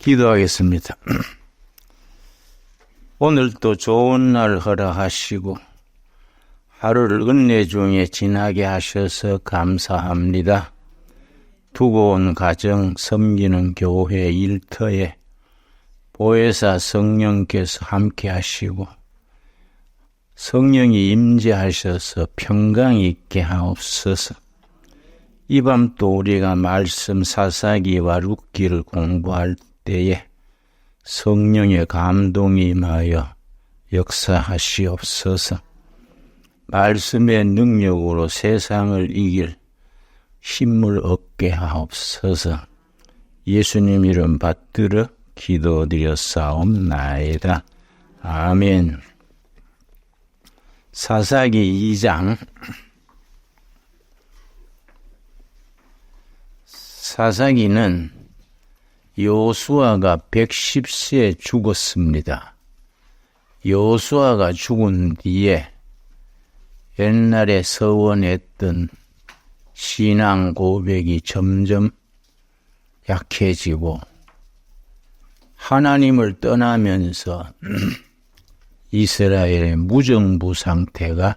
기도하겠습니다. 오늘도 좋은 날 허락하시고 하루를 은혜 중에 지나게 하셔서 감사합니다. 두고 온 가정, 섬기는 교회 일터에 보혜사 성령께서 함께 하시고 성령이 임재하셔서 평강 있게 하옵소서. 이 밤 또 우리가 말씀 사사기와 룻기를 공부할 때에 성령의 감동이 임하여 역사하시옵소서. 말씀의 능력으로 세상을 이길 힘을 얻게 하옵소서. 예수님 이름 받들어 기도드렸사옵나이다. 아멘. 사사기 2장. 사사기는 여호수아가 110세에 죽었습니다. 여호수아가 죽은 뒤에 옛날에 서원했던 신앙 고백이 점점 약해지고 하나님을 떠나면서 이스라엘의 무정부 상태가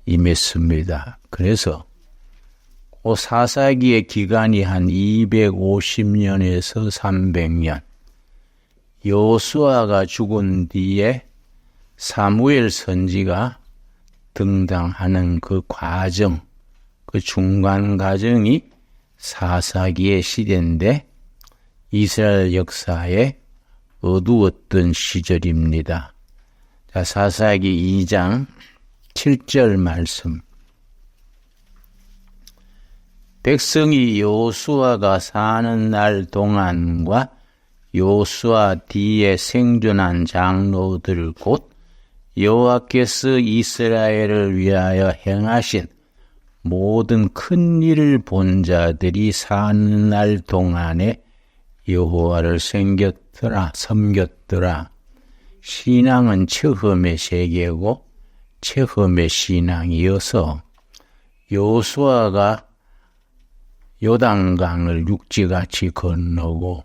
임했습니다. 그래서 그 사사기의 기간이 한 250년에서 300년, 여호수아가 죽은 뒤에 사무엘 선지가 등장하는 그 과정, 그 중간 과정이 사사기의 시대인데 이스라엘 역사에 어두웠던 시절입니다. 자, 사사기 2장 7절 말씀. 백성이 여호수아가 사는 날 동안과 여호수아 뒤에 생존한 장로들 곧 여호와께서 이스라엘을 위하여 행하신 모든 큰 일을 본 자들이 사는 날 동안에 여호와를 섬겼더라. 신앙은 처음의 세계고 처음의 신앙이어서 여호수아가 요단강을 육지같이 건너고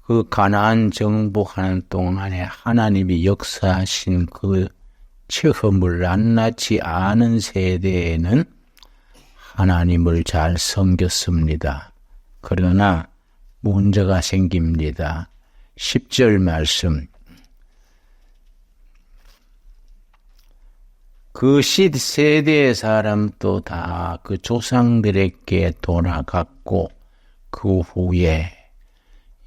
그 가나안 정복하는 동안에 하나님이 역사하신 그 처음을 낱낱이 아는 세대에는 하나님을 잘 섬겼습니다. 그러나 문제가 생깁니다. 10절 말씀. 그 세대의 사람도 다 그 조상들에게 돌아갔고 그 후에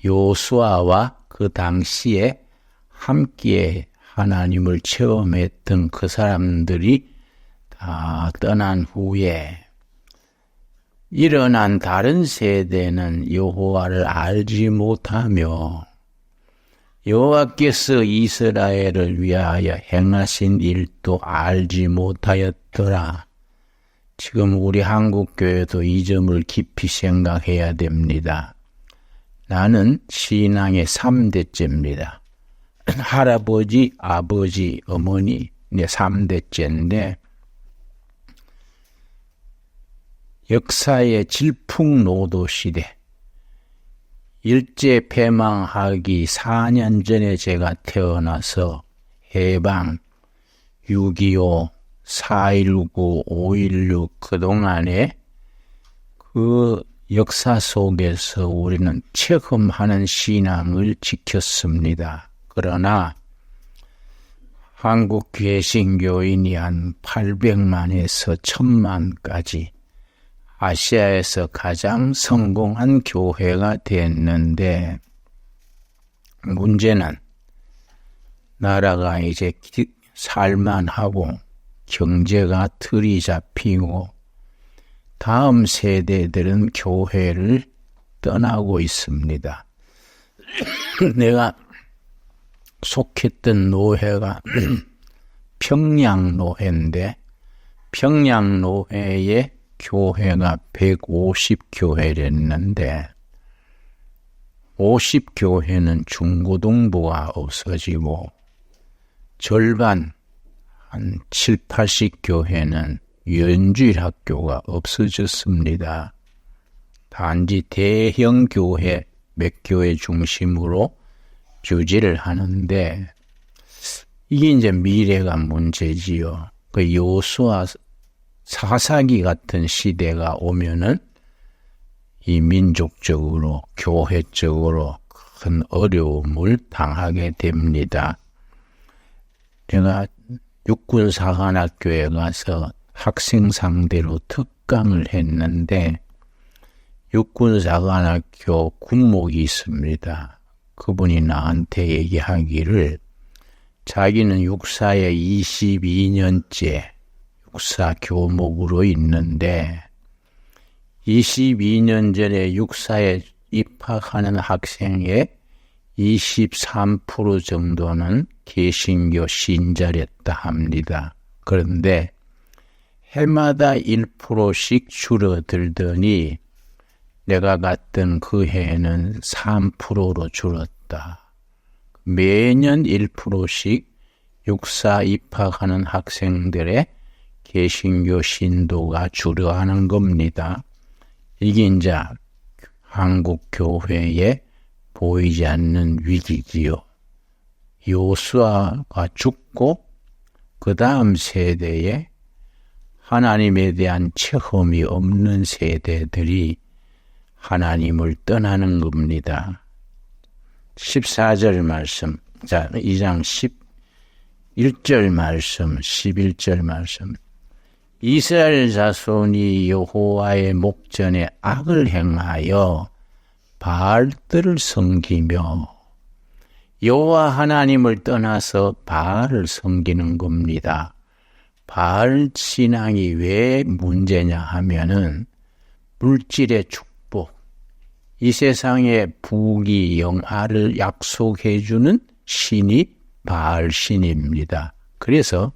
여호수아와 그 당시에 함께 하나님을 체험했던 그 사람들이 다 떠난 후에 일어난 다른 세대는 여호와를 알지 못하며 여호와께서 이스라엘을 위하여 행하신 일도 알지 못하였더라. 지금 우리 한국교회도 이 점을 깊이 생각해야 됩니다. 나는 신앙의 3대째입니다. 할아버지, 아버지, 어머니, 내 3대째인데 역사의 질풍노도시대, 일제 폐망하기 4년 전에 제가 태어나서 해방, 6.25, 4.19, 5.16 그동안에 그 역사 속에서 우리는 체험하는 신앙을 지켰습니다. 그러나 한국 개신교인이 한 800만에서 1000만까지 아시아에서 가장 성공한 교회가 됐는데 문제는 나라가 이제 살만하고 경제가 틀이 잡히고 다음 세대들은 교회를 떠나고 있습니다. 내가 속했던 노회가 평양노회인데 평양노회에 교회가 150교회랬는데 50교회는 중고등부가 없어지고 절반 한 7, 80교회는 연주일 학교가 없어졌습니다. 단지 대형 교회 몇 교회 중심으로 유지를 하는데 이게 이제 미래가 문제지요. 그 여호수아 사사기 같은 시대가 오면은 이 민족적으로 교회적으로 큰 어려움을 당하게 됩니다. 제가 육군사관학교에 가서 학생 상대로 특강을 했는데 육군사관학교 군목이 있습니다. 그분이 나한테 얘기하기를 자기는 육사에 22년째 육사 교목으로 있는데 22년 전에 육사에 입학하는 학생의 23% 정도는 개신교 신자랬다 합니다. 그런데 해마다 1%씩 줄어들더니 내가 갔던 그 해에는 3%로 줄었다. 매년 1%씩 육사 입학하는 학생들의 개신교 신도가 줄어가는 겁니다. 이게 이제 한국 교회에 보이지 않는 위기지요. 여호수아가 죽고 그 다음 세대에 하나님에 대한 체험이 없는 세대들이 하나님을 떠나는 겁니다. 14절 말씀, 자, 2장 11절 말씀, 11절 말씀. 이스라엘 자손이 여호와의 목전에 악을 행하여 바알들을 섬기며 여호와 하나님을 떠나서 바알을 섬기는 겁니다. 바알 신앙이 왜 문제냐 하면은 물질의 축복, 이 세상의 부귀 영화를 약속해주는 신이 바알 신입니다. 그래서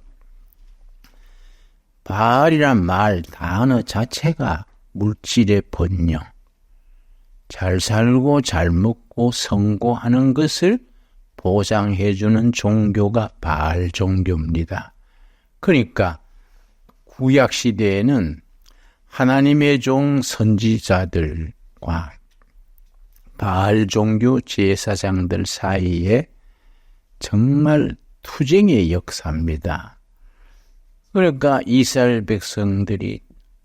바알이란 말 단어 자체가 물질의 번영, 잘 살고 잘 먹고 성공하는 것을 보장해주는 종교가 바알 종교입니다. 그러니까 구약 시대에는 하나님의 종 선지자들과 바알 종교 제사장들 사이에 정말 투쟁의 역사입니다. 그러니까 이스라엘 백성들이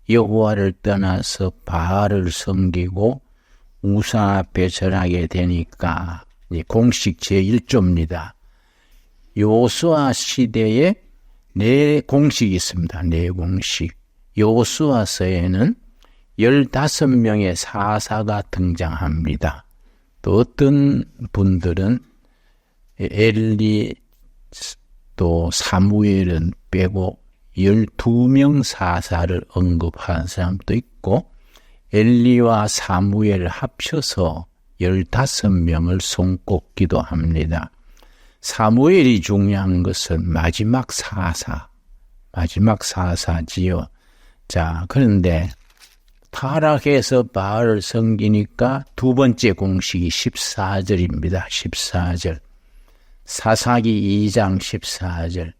여호와를 떠나서 바알을 섬기고 우상 앞에 절하게 되니까 공식 제1조입니다. 여호수아 시대에 네 공식이 있습니다. 네 공식. 여호수아서에는 15명의 사사가 등장합니다. 또 어떤 분들은 엘리 또 사무엘은 빼고 12명 사사를 언급한 사람도 있고 엘리와 사무엘을 합쳐서 15명을 손꼽기도 합니다. 사무엘이 중요한 것은 마지막 사사지요. 자, 그런데 타락해서 바알을 섬기니까 두 번째 공식이 14절입니다. 14절. 사사기 2장 14절.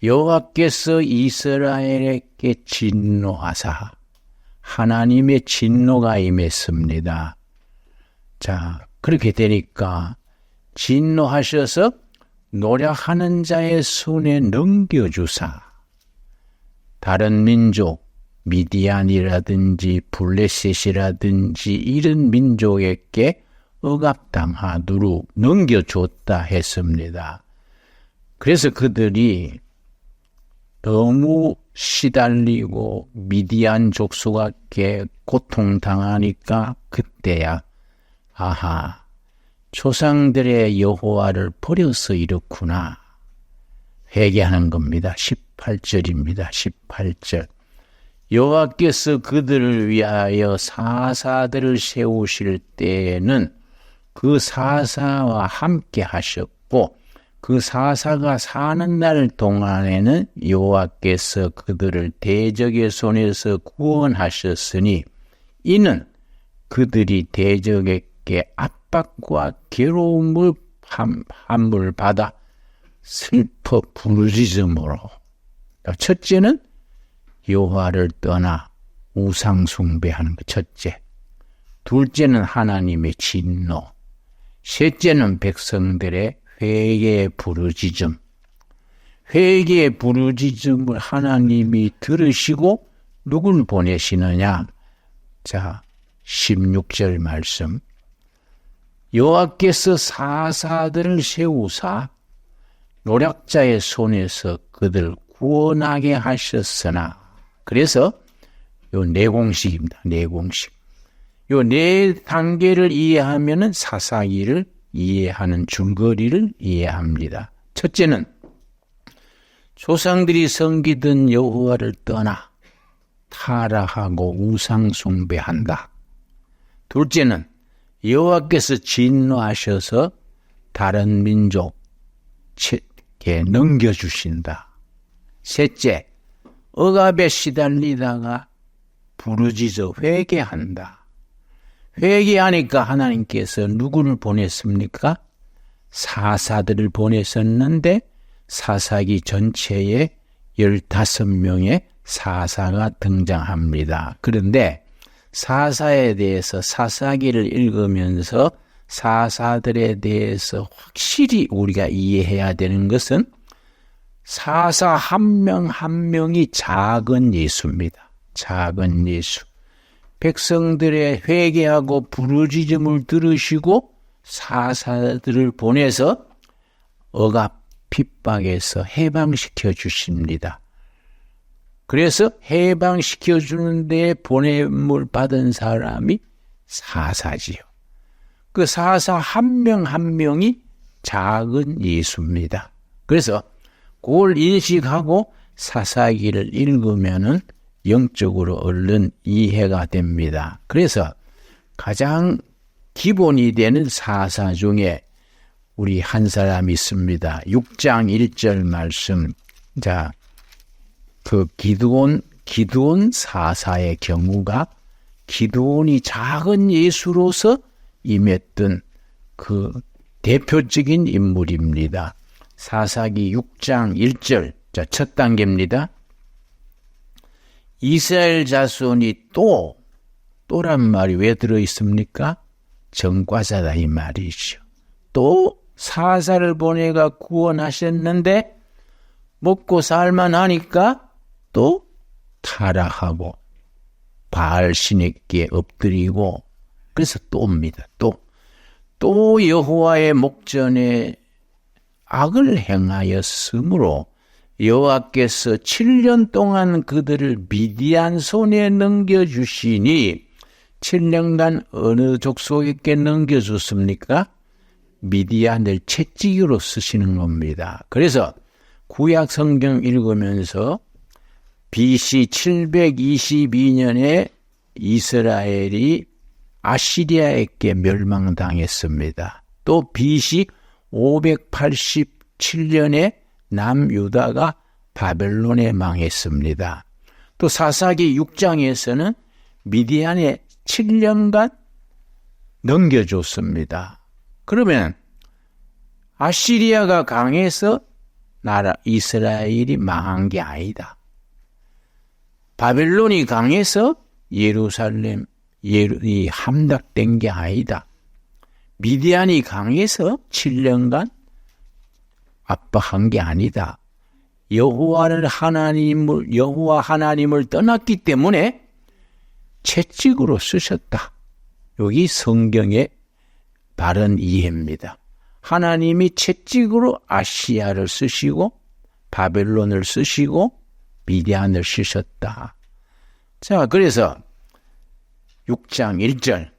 여호와께서 이스라엘에게 진노하사 하나님의 진노가 임했습니다. 자, 그렇게 되니까 진노하셔서 노력하는 자의 손에 넘겨주사 다른 민족, 미디안이라든지 블레셋이라든지 이런 민족에게 억압당하도록 넘겨줬다 했습니다. 그래서 그들이 너무 시달리고 미디안 족속에게 고통당하니까 그때야 아하, 조상들의 여호와를 버려서 이렇구나 회개하는 겁니다. 18절입니다. 18절. 여호와께서 그들을 위하여 사사들을 세우실 때에는 그 사사와 함께 하셨고 그 사사가 사는 날 동안에는 여호와께서 그들을 대적의 손에서 구원하셨으니 이는 그들이 대적에게 압박과 괴로움을 함을 받아 슬퍼 부르짖음으로 첫째는 여호와를 떠나 우상 숭배하는 것 첫째. 둘째는 하나님의 진노, 셋째는 백성들의 회개의 부르짖음. 회개의 부르짖음을 하나님이 들으시고 누굴 보내시느냐? 자, 16절 말씀. 여호와께서 사사들을 세우사 노략자의 손에서 그들 구원하게 하셨으나. 그래서 요 네 공식입니다. 네 공식. 요 네 단계를 이해하면은 사사기를 이해하는 줄거리를 이해합니다. 첫째는 조상들이 섬기던 여호와를 떠나 타락하고 우상 숭배한다. 둘째는 여호와께서 진노하셔서 다른 민족에게 넘겨주신다. 셋째, 억압에 시달리다가 부르짖어 회개한다. 회개하니까 하나님께서 누구를 보냈습니까? 사사들을 보냈었는데 사사기 전체에 15명의 사사가 등장합니다. 그런데 사사에 대해서 사사기를 읽으면서 사사들에 대해서 확실히 우리가 이해해야 되는 것은 사사 한 명 한 명이 작은 예수입니다. 작은 예수. 백성들의 회개하고 부르짖음을 들으시고 사사들을 보내서 억압 핍박에서 해방시켜 주십니다. 그래서 해방시켜 주는데 보냄을 받은 사람이 사사지요. 그 사사 한 명 한 명이 작은 예수입니다. 그래서 그걸 인식하고 사사기를 읽으면은 영적으로 얼른 이해가 됩니다. 그래서 가장 기본이 되는 사사 중에 우리 한 사람이 있습니다. 6장 1절 말씀. 자, 그 기드온 사사의 경우가 기드온이 작은 예수로서 임했던 그 대표적인 인물입니다. 사사기 6장 1절. 자, 첫 단계입니다. 이스라엘 자손이 또란 말이 왜 들어있습니까? 전과자다 이 말이죠. 또 사사를 보내가 구원하셨는데 먹고 살만하니까 또 타락하고 바알 신에게 엎드리고 그래서 또입니다. 또 여호와의 목전에 악을 행하였으므로 여호와께서 7년 동안 그들을 미디안 손에 넘겨주시니 7년간 어느 족속에게 넘겨줬습니까? 미디안을 채찍으로 쓰시는 겁니다. 그래서 구약 성경 읽으면서 BC 722년에 이스라엘이 아시리아에게 멸망당했습니다. 또 BC 587년에 남유다가 바벨론에 망했습니다. 또 사사기 6장에서는 미디안에 7년간 넘겨줬습니다. 그러면 아시리아가 강해서 이스라엘이 망한 게 아니다. 바벨론이 강해서 예루살렘이 함락된 게 아니다. 미디안이 강해서 7년간 압박한 게 아니다. 여호와 하나님을 떠났기 때문에 채찍으로 쓰셨다. 여기 성경의 바른 이해입니다. 하나님이 채찍으로 아시아를 쓰시고 바벨론을 쓰시고 미디안을 쓰셨다. 자, 그래서 6장 1절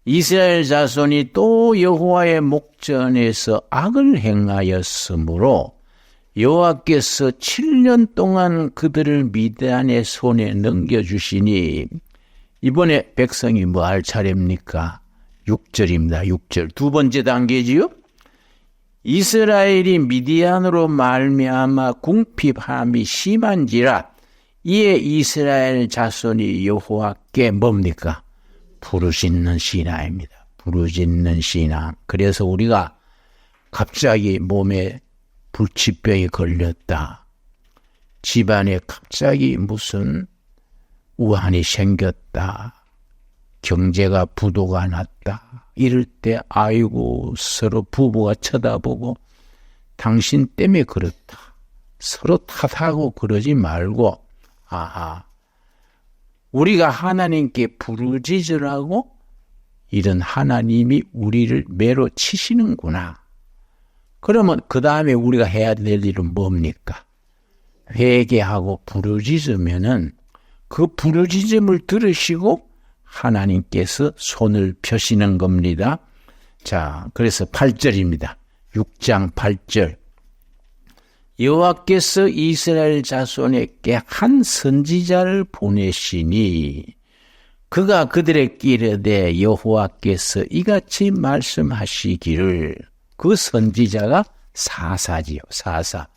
이스라엘 자손이 또 여호와의 목전에서 악을 행하였으므로 여호와께서 7년 동안 그들을 미디안의 손에 넘겨주시니 이번에 백성이 뭐 할 차례입니까? 6절입니다. 6절. 두 번째 단계지요. 이스라엘이 미디안으로 말미암아 궁핍함이 심한지라 이에 이스라엘 자손이 여호와께 뭡니까? 부르짖는 신앙입니다. 부르짖는 신앙. 그래서 우리가 갑자기 몸에 불치병이 걸렸다. 집안에 갑자기 무슨 우환이 생겼다. 경제가 부도가 났다. 이럴 때 아이고 서로 부부가 쳐다보고 당신 때문에 그렇다. 서로 탓하고 그러지 말고 우리가 하나님께 부르짖으라고 이런 하나님이 우리를 매로 치시는구나. 그러면 그 다음에 우리가 해야 될 일은 뭡니까? 회개하고 부르짖으면은 그 부르짖음을 들으시고 하나님께서 손을 펴시는 겁니다. 자, 그래서 8절입니다. 6장 8절. 여호와께서 이스라엘 자손에게 한 선지자를 보내시니 그가 그들에게 이르되 여호와께서 이같이 말씀하시기를. 그 선지자가 사사지요. 사사.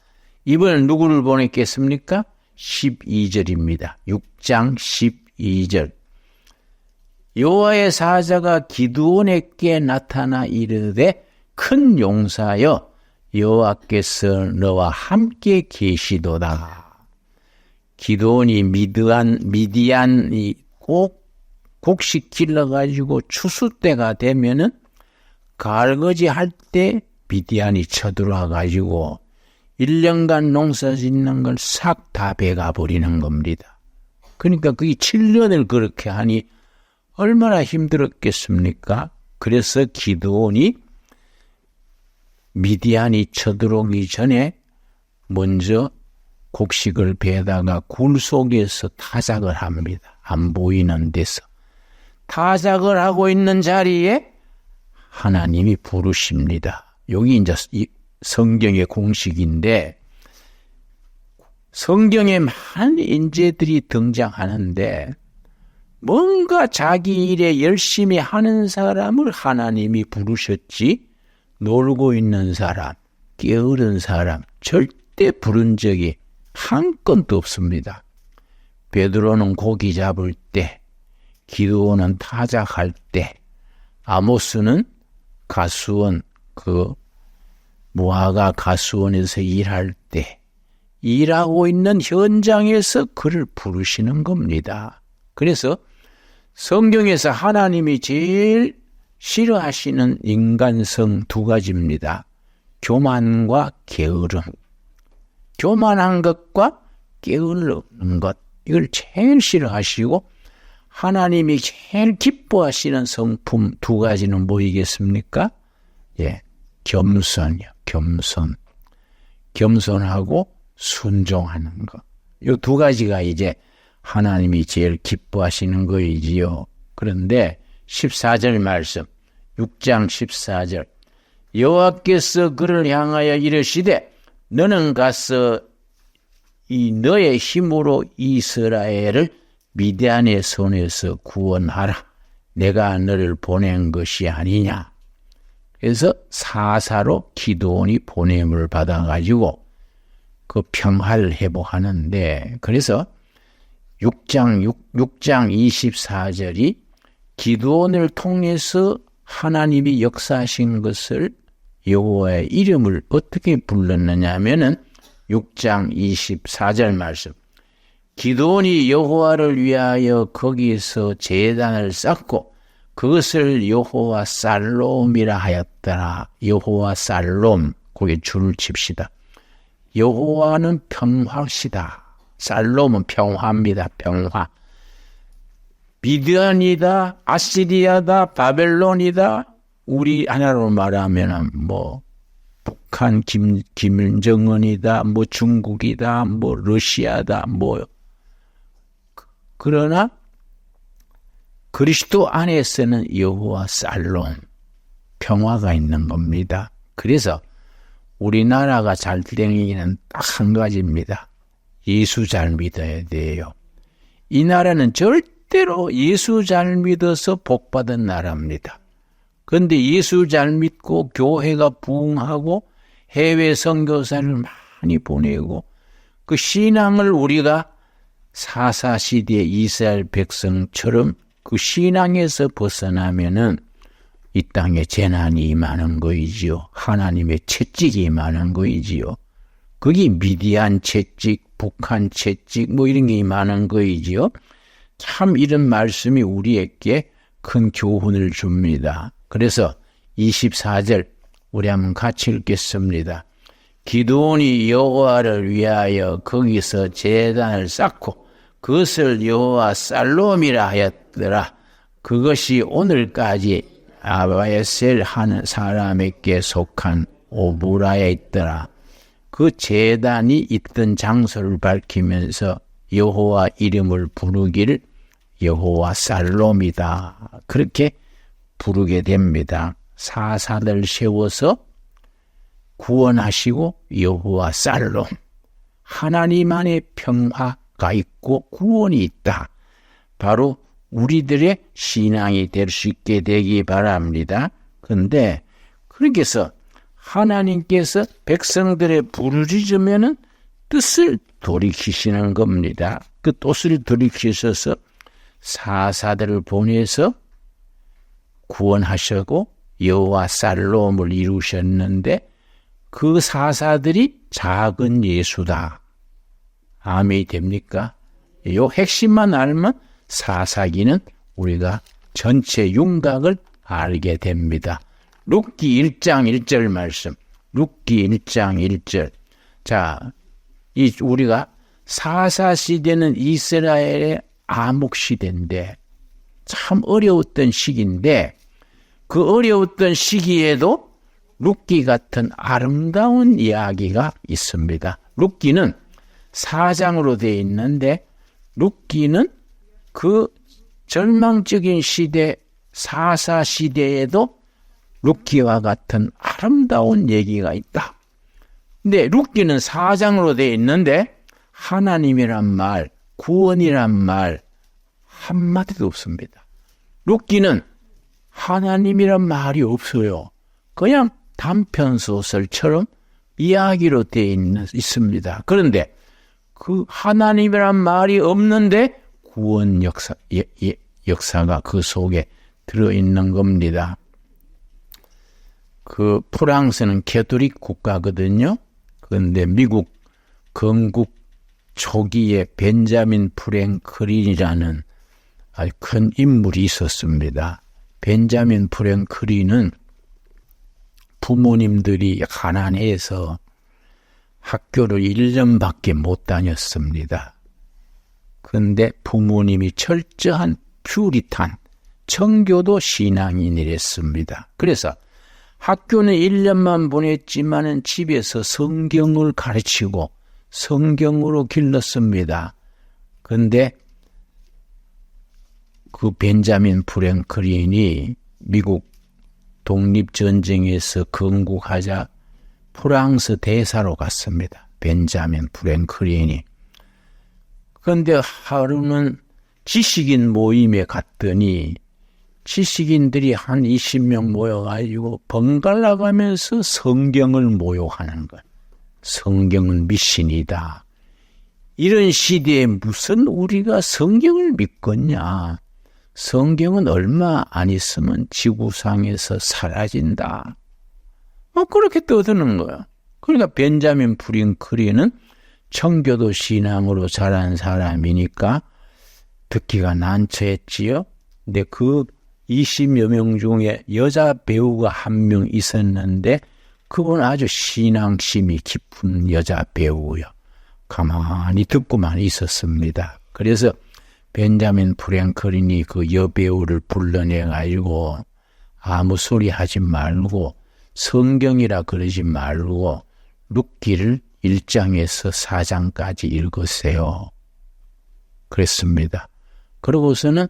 이번엔 누구를 보냈겠습니까? 12절입니다. 6장 12절. 여호와의 사자가 기드온에게 나타나 이르되 큰 용사여 여호와께서 너와 함께 계시도다. 기드온이 미디안이 곡식 길러가지고 추수 때가 되면은 갈거지 할 때 미디안이 쳐들어와가지고 1년간 농사 짓는 걸 싹 다 베가 버리는 겁니다. 그러니까 그게 7년을 그렇게 하니 얼마나 힘들었겠습니까? 그래서 기드온이 미디안이 쳐들어오기 전에 먼저 곡식을 베다가 굴 속에서 타작을 합니다. 안 보이는 데서. 타작을 하고 있는 자리에 하나님이 부르십니다. 여기 이제 성경의 공식인데 성경에 많은 인재들이 등장하는데 뭔가 자기 일에 열심히 하는 사람을 하나님이 부르셨지 놀고 있는 사람, 게으른 사람 절대 부른 적이 한 건도 없습니다. 베드로는 고기 잡을 때, 기드온은 타작할 때, 아모스는 가수원, 무화과 가수원에서 일할 때, 일하고 있는 현장에서 그를 부르시는 겁니다. 그래서 성경에서 하나님이 제일 싫어하시는 인간성 두 가지입니다. 교만과 게으름. 교만한 것과 게으른 것. 이걸 제일 싫어하시고 하나님이 제일 기뻐하시는 성품 두 가지는 뭐이겠습니까? 예, 겸손이요. 겸손. 겸손하고 순종하는 것. 이 두 가지가 이제 하나님이 제일 기뻐하시는 거이지요. 그런데 14절 말씀, 6장 14절. 여호와께서 그를 향하여 이르시되 너는 가서 이 너의 힘으로 이스라엘을 미디안의 손에서 구원하라. 내가 너를 보낸 것이 아니냐. 그래서 사사로 기드온이 보냄을 받아가지고 그 평화를 회복하는데, 그래서 6장 24절이 기드온을 통해서 하나님이 역사하신 것을 여호와의 이름을 어떻게 불렀느냐 하면은 6장 24절 말씀. 기드온이 여호와를 위하여 거기서 제단을 쌓고 그것을 여호와 살롬이라 하였더라. 여호와 살롬, 거기에 줄을 칩시다. 여호와는 평화시다. 살롬은 평화입니다. 평화. 미디안이다, 아시리아다, 바벨론이다. 우리 하나로 말하면 북한 김정은이다, 중국이다, 러시아다, 그러나 그리스도 안에서는 여호와 살롬, 평화가 있는 겁니다. 그래서 우리나라가 잘 되기는 딱 한 가지입니다. 예수 잘 믿어야 돼요. 이 나라는 절대로 예수 잘 믿어서 복받은 나라입니다. 그런데 예수 잘 믿고 교회가 부흥하고 해외 선교사를 많이 보내고 그 신앙을 우리가 사사시대 이스라엘 백성처럼 그 신앙에서 벗어나면은 이 땅에 재난이 임하는 거이지요. 하나님의 채찍이 임하는 거이지요. 그게 미디안 채찍, 북한 채찍 이런 게 임하는 거이지요. 참 이런 말씀이 우리에게 큰 교훈을 줍니다. 그래서 24절 우리 한번 같이 읽겠습니다. 기드온이 여호와를 위하여 거기서 제단을 쌓고 그것을 여호와 살롬이라 하였더라. 그것이 오늘까지 아바에셀 하는 사람에게 속한 오브라에 있더라. 그 제단이 있던 장소를 밝히면서 여호와 이름을 부르기를 여호와 살롬이다. 그렇게 부르게 됩니다. 사사들 세워서 구원하시고 여호와 살롬, 하나님 안에 평화가 있고 구원이 있다. 바로 우리들의 신앙이 될 수 있게 되기 바랍니다. 그런데 그렇게 해서 하나님께서 백성들의 부르짖으면은 뜻을 돌이키시는 겁니다. 그 뜻을 돌이키셔서 사사들을 보내서 구원하시고 여호와 살롬을 이루셨는데 그 사사들이 작은 예수다. 아멘이 됩니까? 요 핵심만 알면 사사기는 우리가 전체 윤곽을 알게 됩니다. 룻기 1장 1절 말씀. 룻기 1장 1절. 자, 우리가 사사시대는 이스라엘의 암흑시대인데 참 어려웠던 시기인데 그 어려웠던 시기에도 룻기 같은 아름다운 이야기가 있습니다. 룻기는 4장으로 되어 있는데 룻기는 그 절망적인 시대 사사시대에도 룻기와 같은 아름다운 얘기가 있다. 근데 룻기는 4장으로 되어 있는데 하나님이란 말, 구원이란 말 한마디도 없습니다. 룻기는 하나님이란 말이 없어요. 그냥 단편소설처럼 이야기로 되어 있습니다. 그런데 그 하나님이란 말이 없는데 구원 역사가 그 속에 들어있는 겁니다. 그 프랑스는 캐톨릭 국가거든요. 그런데 미국 건국 초기에 벤자민 프랭클린이라는 아주 큰 인물이 있었습니다. 벤자민 프랭클린은 부모님들이 가난해서 학교를 1년밖에 못 다녔습니다. 그런데 부모님이 철저한 퓨리탄, 청교도 신앙인이랬습니다. 그래서 학교는 1년만 보냈지만은 집에서 성경을 가르치고 성경으로 길렀습니다. 그런데 그 벤자민 프랭클린이 미국 독립전쟁에서 건국하자 프랑스 대사로 갔습니다. 벤자민 프랭클린이. 그런데 하루는 지식인 모임에 갔더니 지식인들이 한 20명 모여가지고 번갈아 가면서 성경을 모욕하는 것. 성경은 미신이다. 이런 시대에 무슨 우리가 성경을 믿겠냐. 성경은 얼마 안 있으면 지구상에서 사라진다. 그렇게 떠드는 거야. 그러니까 벤자민 프랭클린은 청교도 신앙으로 자란 사람이니까 듣기가 난처했지요. 근데 그 20여 명 중에 여자 배우가 한 명 있었는데 그건 아주 신앙심이 깊은 여자 배우요. 가만히 듣고만 있었습니다. 그래서 벤자민 프랭클린이 그 여배우를 불러내가지고 아무 소리 하지 말고 성경이라 그러지 말고 룻기를 1장에서 4장까지 읽으세요. 그랬습니다. 그러고서는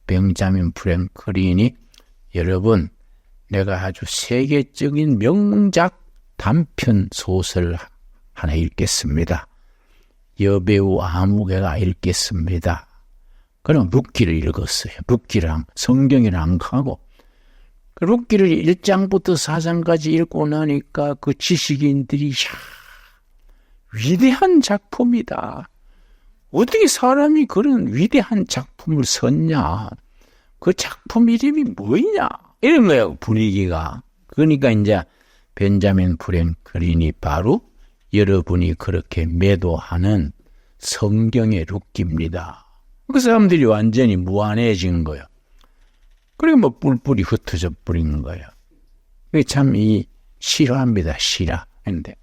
벤자민 프랭클린이 여러분 내가 아주 세계적인 명작 단편 소설 하나 읽겠습니다. 여배우 아무개가 읽겠습니다. 그럼 룻기를 읽었어요. 룻기랑 성경이랑 하고 룻기를 1장부터 4장까지 읽고 나니까 그 지식인들이 위대한 작품이다. 어떻게 사람이 그런 위대한 작품을 썼냐. 그 작품 이름이 뭐냐. 이런 거예요. 분위기가. 그러니까 이제 벤자민 프랭클린이 바로 여러분이 그렇게 매도하는 성경의 룻기입니다. 그 사람들이 완전히 무안해진 거예요. 그리고 뭐 뿔뿔이 흩어져 버린 거예요. 참 싫어합니다. 싫어. 근데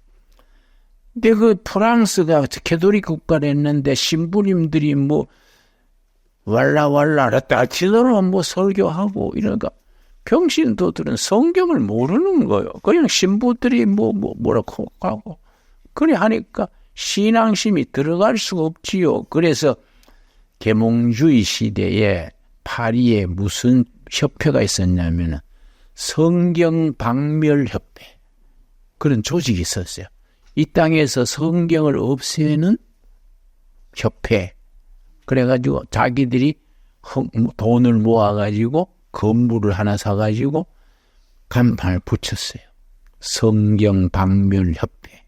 그 프랑스가 캐톨릭 국가랬는데 신부님들이 뭐 왈라왈라 했다 치더라 뭐 설교하고 이러니까 병신도들은 성경을 모르는 거예요. 그냥 신부들이 뭐라고 하고 그래 하니까 신앙심이 들어갈 수가 없지요. 그래서 계몽주의 시대에 파리에 무슨 협회가 있었냐면 성경박멸협회 그런 조직이 있었어요. 이 땅에서 성경을 없애는 협회. 그래가지고 자기들이 돈을 모아가지고 건물을 하나 사가지고 간판을 붙였어요. 성경박멸협회.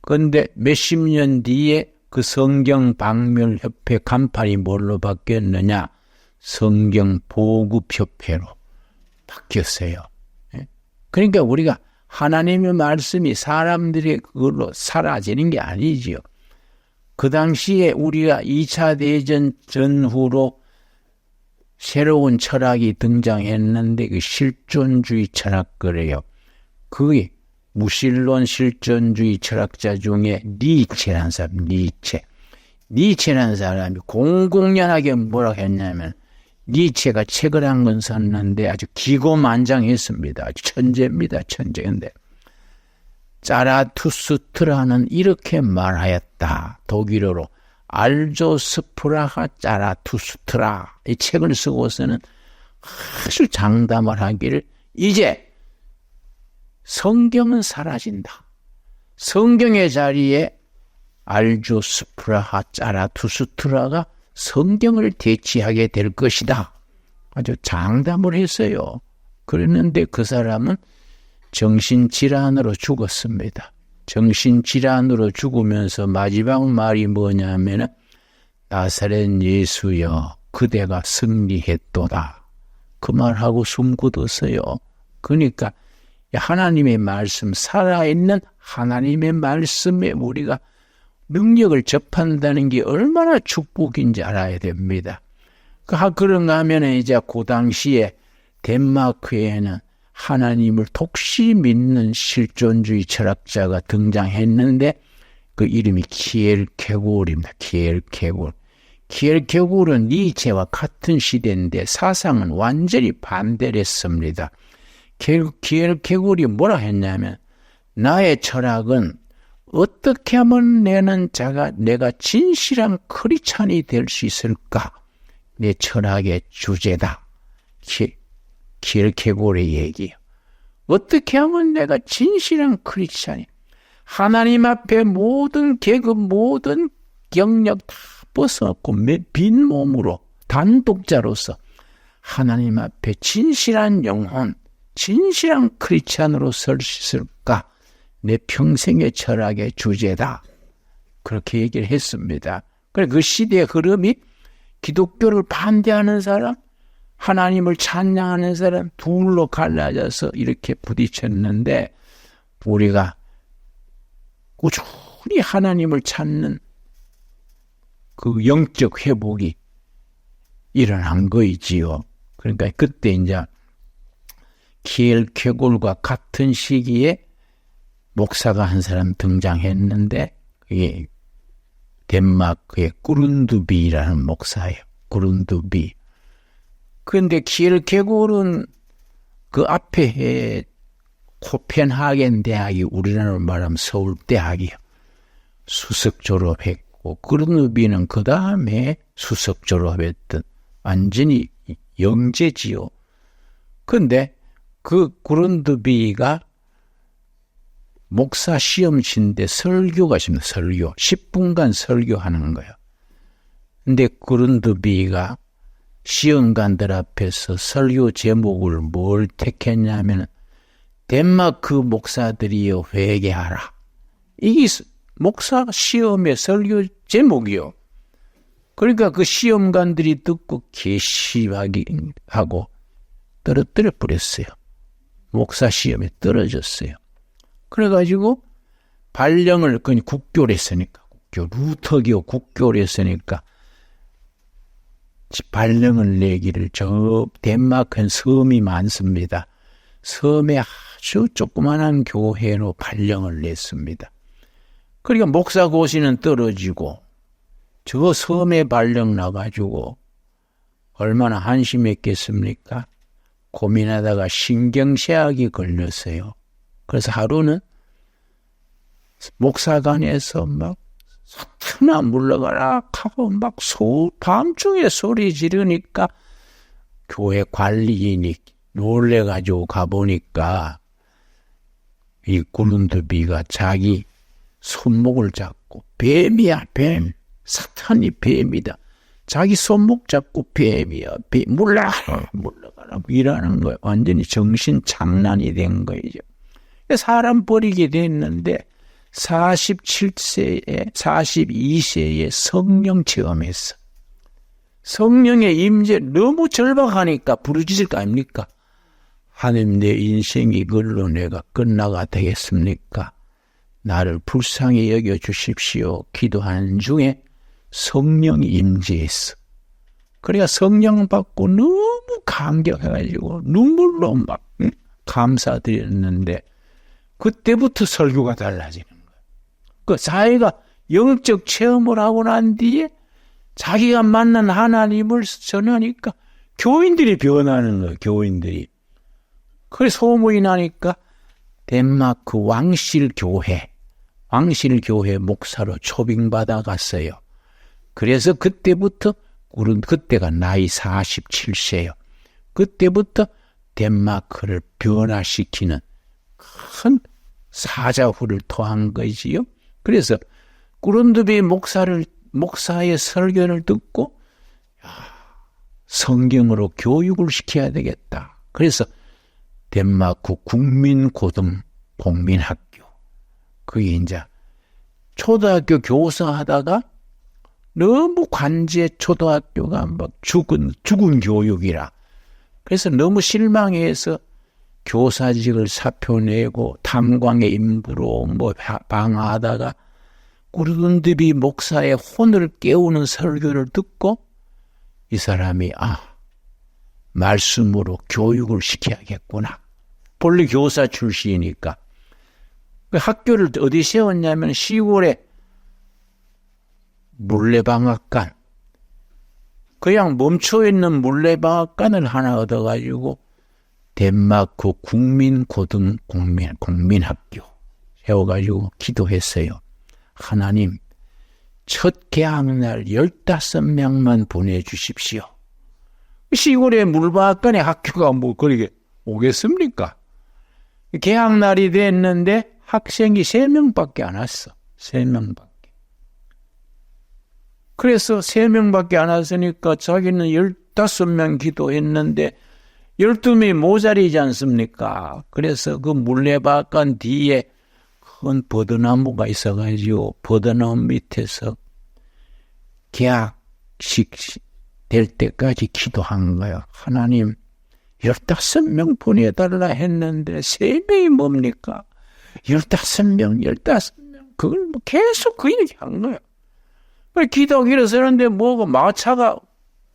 그런데 몇십 년 뒤에 그 성경박멸협회 간판이 뭘로 바뀌었느냐? 성경보급협회로 바뀌었어요. 그러니까 우리가 하나님의 말씀이 사람들의 그걸로 사라지는 게 아니지요. 그 당시에 우리가 2차 대전 전후로 새로운 철학이 등장했는데 그 실존주의 철학 그래요. 그게 무신론 실존주의 철학자 중에 니체라는 사람, 니체라는 사람이 공공연하게 뭐라고 했냐면 니체가 책을 한 권 썼는데 아주 기고만장했습니다. 아주 천재입니다. 천재인데 자라투스트라는 이렇게 말하였다. 독일어로 알조스프라하 자라투스트라 이 책을 쓰고서는 아주 장담을 하기를 이제 성경은 사라진다. 성경의 자리에 알조스프라하 자라투스트라가 성경을 대체하게 될 것이다. 아주 장담을 했어요. 그랬는데 그 사람은 정신질환으로 죽었습니다. 정신질환으로 죽으면서 마지막 말이 뭐냐면 나사렛 예수여 그대가 승리했도다. 그 말하고 숨 굳었어요. 그러니까 하나님의 말씀, 살아있는 하나님의 말씀에 우리가 능력을 접한다는 게 얼마나 축복인지 알아야 됩니다. 그런가 하면 이제 그 당시에 덴마크에는 하나님을 독시 믿는 실존주의 철학자가 등장했는데 그 이름이 키엘케골입니다. 키엘케골은 니체와 같은 시대인데 사상은 완전히 반대를 했습니다. 키엘케골이 뭐라 했냐면 나의 철학은 어떻게 하면 내가 진실한 크리스찬이 될 수 있을까? 내 철학의 주제다. 키엘케골의 얘기예요. 어떻게 하면 내가 진실한 크리스찬이 하나님 앞에 모든 계급 모든 경력 다 벗어놓고 빈 몸으로 단독자로서 하나님 앞에 진실한 영혼 진실한 크리스찬으로 설 수 있을까? 내 평생의 철학의 주제다. 그렇게 얘기를 했습니다. 그래 그 시대의 흐름이 기독교를 반대하는 사람, 하나님을 찬양하는 사람 둘로 갈라져서 이렇게 부딪혔는데 우리가 꾸준히 하나님을 찾는 그 영적 회복이 일어난 거이지요. 그러니까 그때 이제 키엘케골과 같은 시기에 목사가 한 사람 등장했는데 그게 덴마크의 꾸룬두비라는 목사예요. 꾸룬두비. 그런데 키엘케골은 그 앞에 코펜하겐 대학이 우리나라로 말하면 서울대학이요. 수석 졸업했고 꾸룬두비는 그 다음에 수석 졸업했던 완전히 영재지요. 그런데 그 꾸룬두비가 목사 시험치인데 설교가 있습니다. 설교. 10분간 설교하는 거예요. 근데 꾸룬두비가 시험관들 앞에서 설교 제목을 뭘 택했냐면 덴마크 목사들이여 회개하라. 이게 목사 시험의 설교 제목이요. 그러니까 그 시험관들이 듣고 개시하고 떨어뜨려 버렸어요. 목사 시험에 떨어졌어요. 그래가지고 발령을 그냥 국교를 했으니까 루터교 국교를 했으니까 발령을 내기를 저 덴마크엔 섬이 많습니다. 섬에 아주 조그만한 교회로 발령을 냈습니다. 그러니까 목사 고시는 떨어지고 저 섬에 발령 나가지고 얼마나 한심했겠습니까? 고민하다가 신경쇠약이 걸렸어요. 그래서 하루는 목사관에서 막 사탄아 물러가라 하고 막 밤중에 소리 지르니까 교회 관리인이 놀래가지고 가보니까 이 구른드비가 자기 손목을 잡고 뱀이야 뱀, 사탄이 뱀이다. 자기 손목 잡고 뱀이야 뱀, 물러가라 이라는 거예요. 완전히 정신 장난이 된 거죠. 사람 버리게 됐는데 42세에 성령 체험했어. 성령의 임재 너무 절박하니까 부르짖을 거 아닙니까? 하나님, 내 인생이 이걸로 내가 끝나가 되겠습니까? 나를 불쌍히 여겨 주십시오. 기도하는 중에 성령이 임재했어. 그래야 성령 받고 너무 감격해가지고 눈물로 막 감사드렸는데 그때부터 설교가 달라지는 거예요. 그 사회가 영적 체험을 하고 난 뒤에 자기가 만난 하나님을 전하니까 교인들이 변하는 거예요. 교인들이. 그래 소문이 나니까 덴마크 왕실교회 목사로 초빙받아 갔어요. 그래서 그때부터 그때가 나이 47세예요. 그때부터 덴마크를 변화시키는 큰 사자후를 토한 거지요. 그래서 구른드비 목사의 설교를 듣고 성경으로 교육을 시켜야 되겠다. 그래서 덴마크 국민학교, 그게 이제 초등학교 교사 하다가 너무 관제 초등학교가 막 죽은 교육이라. 그래서 너무 실망해서 교사직을 사표내고 탐광의 임무로 방황하다가 구른드비 목사의 혼을 깨우는 설교를 듣고 이 사람이 말씀으로 교육을 시켜야겠구나. 본래 교사 출신이니까. 그 학교를 어디 세웠냐면 시골에 물레방앗간, 그냥 멈춰있는 물레방앗간을 하나 얻어가지고 덴마크 국민학교 세워가지고 기도했어요. 하나님, 첫 개학날 15명만 보내주십시오. 시골에 물방앗간에 학교가 그렇게 오겠습니까? 개학날이 됐는데 학생이 3명밖에 안 왔어. 3명밖에. 그래서 3명밖에 안 왔으니까 자기는 15명 기도했는데 12명이 모자리지 않습니까? 그래서 그 물레방앗간 뒤에 큰 버드나무가 있어가지고 버드나무 밑에서 개학식 될 때까지 기도한 거예요. 하나님, 15명 보내달라 했는데 3명이 뭡니까? 15명. 그걸 계속 그 얘기 한 거예요. 기도하기로 쓰는데 마차가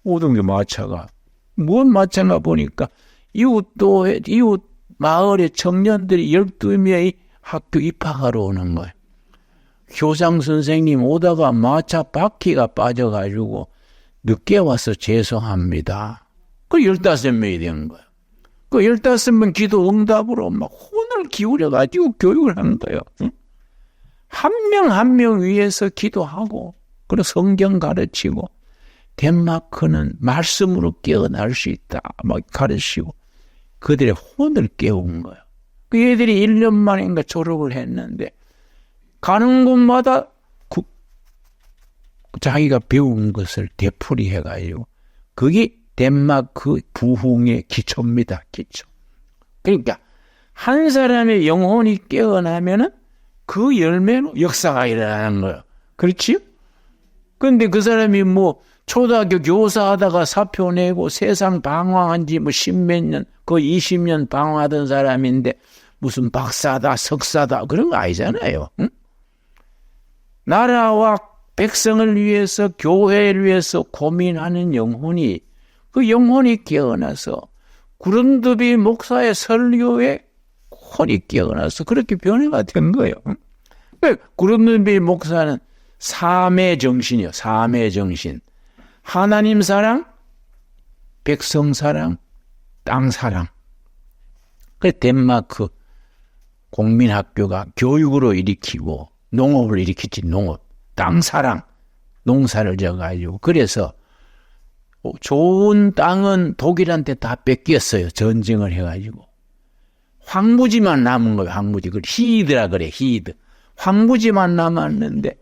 오던게 마차가. 뭔 마차가 보니까 이웃 마을의 청년들이 12명이 학교 입학하러 오는 거예요. 교장 선생님 오다가 마차 바퀴가 빠져가지고 늦게 와서 죄송합니다. 그 15명이 된 거예요. 그 15명 기도 응답으로 막 혼을 기울여가지고 교육을 한 거예요. 한 명 한 명 위해서 기도하고, 그리고 성경 가르치고, 덴마크는 말씀으로 깨어날 수 있다 막 가르치고, 그들의 혼을 깨운 거예요. 그 애들이 1년 만인가 졸업을 했는데, 가는 곳마다 자기가 배운 것을 되풀이해가지고, 그게 덴마크 부흥의 기초입니다. 기초. 그러니까 한 사람의 영혼이 깨어나면은 그 열매로 역사가 일어나는 거예요. 그렇지요? 그런데 그 사람이 초등학교 교사하다가 사표 내고 세상 방황한 지 10몇 년, 거의 20년 방황하던 사람인데 무슨 박사다, 석사다 그런 거 아니잖아요. 응? 나라와 백성을 위해서, 교회를 위해서 고민하는 영혼이, 그 영혼이 깨어나서 구른두비 목사의 설교에 혼이 깨어나서 그렇게 변화가 된 거예요. 구른두비 목사는 삼의 정신이요. 삼의 정신. 하나님 사랑, 백성 사랑, 땅 사랑. 그 덴마크 공민학교가 교육으로 일으키고 농업을 일으켰지. 농업. 땅 사랑. 농사를 져가지고. 그래서 좋은 땅은 독일한테 다 뺏겼어요. 전쟁을 해가지고. 황무지만 남은 거예요. 황무지. 그걸 히드라 그래. 히드. 황무지만 남았는데